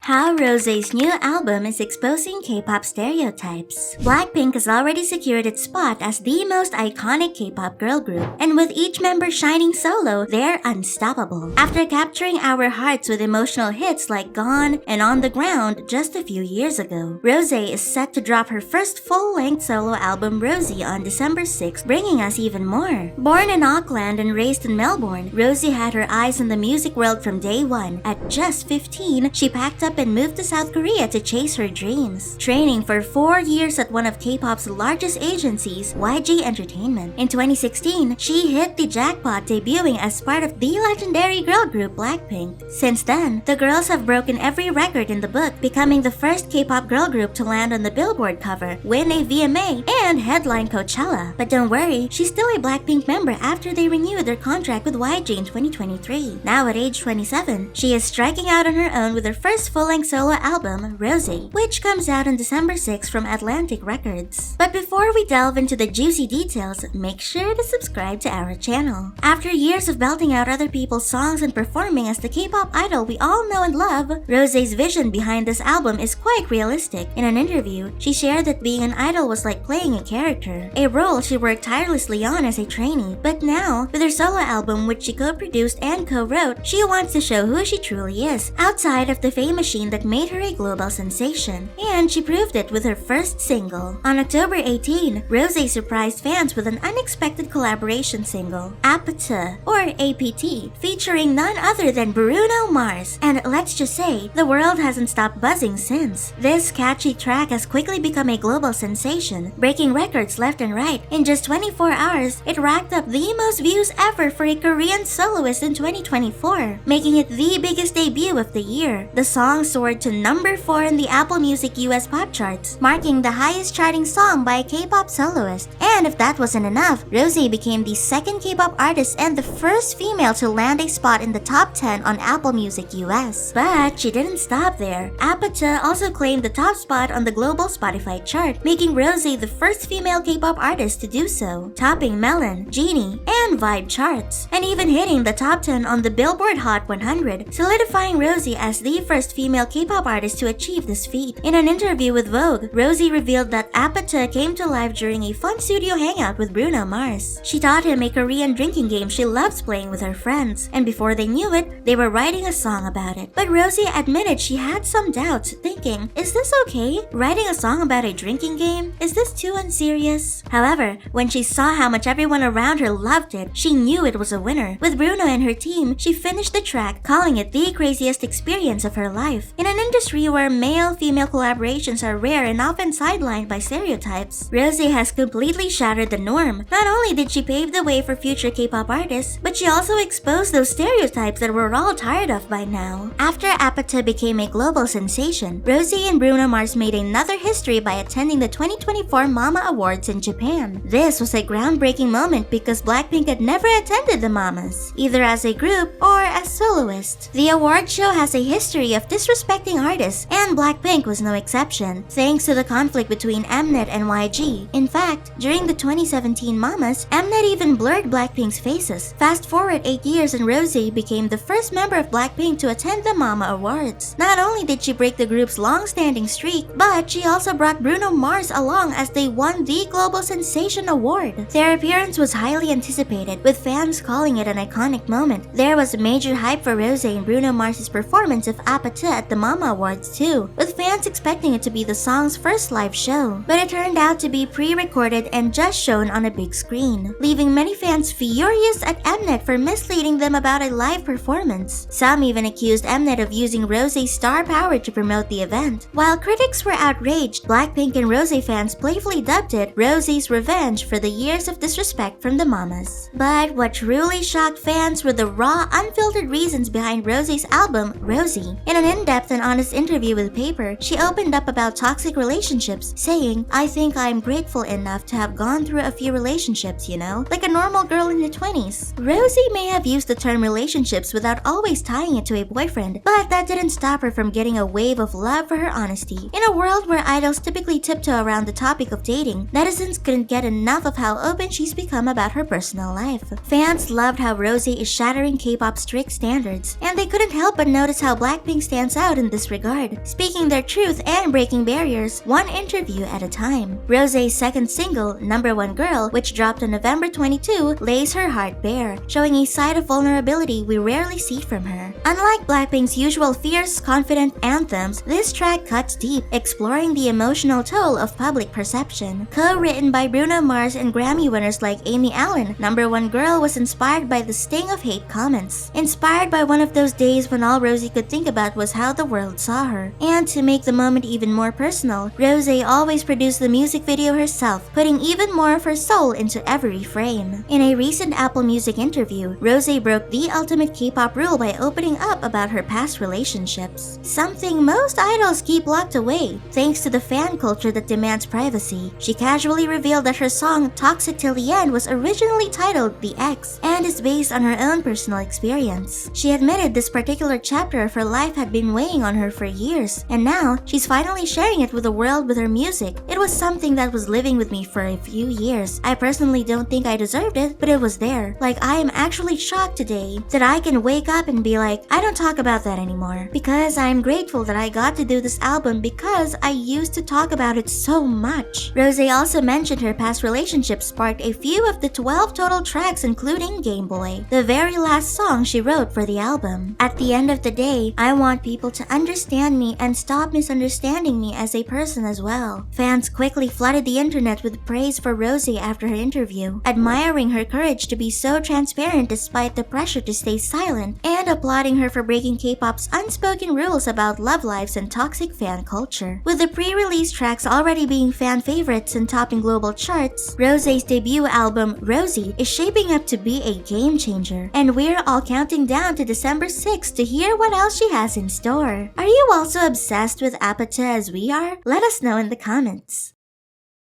How Rosé's new album is exposing K-pop stereotypes. Blackpink has already secured its spot as the most iconic K-pop girl group, and with each member shining solo, they're unstoppable. After capturing our hearts with emotional hits like Gone and On the Ground just a few years ago, Rosé is set to drop her first full-length solo album Rosé on December 6, bringing us even more. Born in Auckland and raised in Melbourne, Rosé had her eyes on the music world from day one. At just 15, she packed up and moved to South Korea to chase her dreams, training for 4 years at one of K-pop's largest agencies, YG Entertainment. In 2016, she hit the jackpot, debuting as part of the legendary girl group Blackpink. Since then, the girls have broken every record in the book, becoming the first K-pop girl group to land on the Billboard cover, win a VMA, and headline Coachella. But don't worry, she's still a Blackpink member after they renewed their contract with YG in 2023. Now at age 27, she is striking out on her own with her first full-length solo album, Rosé, which comes out on December 6 from Atlantic Records. But before we delve into the juicy details, make sure to subscribe to our channel. After years of belting out other people's songs and performing as the K-pop idol we all know and love, Rosé's vision behind this album is quite realistic. In an interview, she shared that being an idol was like playing a character, a role she worked tirelessly on as a trainee. But now, with her solo album which she co-produced and co-wrote, she wants to show who she truly is, outside of the fame machine that made her a global sensation. And she proved it with her first single. On October 18, Rosé surprised fans with an unexpected collaboration single, Apata, or APT, featuring none other than Bruno Mars. And let's just say, the world hasn't stopped buzzing since. This catchy track has quickly become a global sensation, breaking records left and right. In just 24 hours, it racked up the most views ever for a Korean soloist in 2024, making it the biggest debut of the year. The song soared to number 4 in the Apple Music US pop charts, marking the highest charting song by a K-pop soloist. And if that wasn't enough, Rosé became the second K-pop artist and the first female to land a spot in the top 10 on Apple Music US. But she didn't stop there. Apata also claimed the top spot on the global Spotify chart, making Rosé the first female K-pop artist to do so, topping Melon, Genie, and Vibe charts, and even hitting the top 10 on the Billboard Hot 100, solidifying Rosé as the first female K-pop artist to achieve this feat. In an interview with Vogue, Rosé revealed that Apata came to life during a fun studio hangout with Bruno Mars. She taught him a Korean drinking game she loves playing with her friends, and before they knew it, they were writing a song about it. But Rosé admitted she had some doubts, thinking, is this okay? Writing a song about a drinking game? Is this too unserious? However, when she saw how much everyone around her loved it, she knew it was a winner. With Bruno and her team, she finished the track, calling it the craziest experience of her life. In an industry where male-female collaborations are rare and often sidelined by stereotypes, Rosé has completely shattered the norm. Not only did she pave the way for future K-pop artists, but she also exposed those stereotypes that we're all tired of by now. After Apata became a global sensation, Rosé and Bruno Mars made another history by attending the 2024 Mama Awards in Japan. This was a groundbreaking moment because Blackpink had never attended the Mamas, either as a group or as soloists. The award show has a history of disrespecting artists, and Blackpink was no exception, thanks to the conflict between Mnet and YG. In fact, during the 2017 Mamas, Mnet even blurred Blackpink's faces. Fast forward 8 years and Rosé became the first member of Blackpink to attend the Mama Awards. Not only did she break the group's long-standing streak, but she also brought Bruno Mars along as they won the Global Sensation Award. Their appearance was highly anticipated, with fans calling it an iconic moment. There was major hype for Rosé and Bruno Mars' performance of Apata at the Mama Awards too, with fans expecting it to be the song's first live show. But it turned out to be pre-recorded and just shown on a big screen, leaving many fans furious at Mnet for misleading them about a live performance. Some even accused Mnet of using Rosé's star power to promote the event. While critics were outraged, Blackpink and Rosé fans playfully dubbed it Rosé's revenge for the years of disrespect from the Mamas. But what truly shocked fans were the raw, unfiltered reasons behind Rosé's album, Rosé. In an in-depth and honest interview with Paper, she opened up about toxic relationships, saying, I think I'm grateful enough to have gone through a few relationships, you know, like a normal girl in her 20s. Rosé may have used the term relationships without always tying it to a boyfriend, but that didn't stop her from getting a wave of love for her honesty. In a world where idols typically tiptoe around the topic of dating, netizens couldn't get enough of how open she's become about her personal life. Fans loved how Rosé is shattering K-pop's strict standards, and they couldn't help but notice how Blackpink stands out in this regard, speaking their truth and breaking barriers one interview at a time. Rosé's second single, Number One Girl, which dropped on November 22, lays her heart bare, showing a side of vulnerability we rarely see from her. Unlike Blackpink's usual fierce, confident anthems, this track cuts deep, exploring the emotional toll of public perception. Co-written by Bruno Mars and Grammy winners like Amy Allen, Number One Girl was inspired by the sting of hate comments. Inspired by one of those days when all Rosé could think about was how the world saw her. And to make the moment even more personal, Rosé always produced the music video herself, putting even more of her soul into every frame. In a recent Apple Music interview, Rosé broke the ultimate K-pop rule by opening up about her past relationships. Something most idols keep locked away, thanks to the fan culture that demands privacy. She casually revealed that her song Toxic Till the End was originally titled The X and is based on her own personal experience. She admitted this particular chapter of her life had been weighing on her for years, and now she's finally sharing it with the world with her music. It was something that was living with me for a few years. I personally don't think I deserved it, but it was there. Like, I am actually shocked today that I can wake up and be like, I don't talk about that anymore. Because I'm grateful that I got to do this album because I used to talk about it so much. Rosé also mentioned her past relationships sparked a few of the 12 total tracks, including Game Boy, the very last song she wrote for the album. At the end of the day, I want people to understand me and stop misunderstanding me as a person as well. Fans quickly flooded the internet with praise for Rosé after her interview, admiring her courage to be so transparent despite the pressure to stay silent, and applauding her for breaking K-pop's unspoken rules about love lives and toxic fan culture. With the pre-release tracks already being fan favorites and topping global charts, Rosé's debut album, Rosé, is shaping up to be a game changer, and we're all counting down to December 6th to hear what else she has in store. Are you also obsessed with Apata as we are? Let us know in the comments.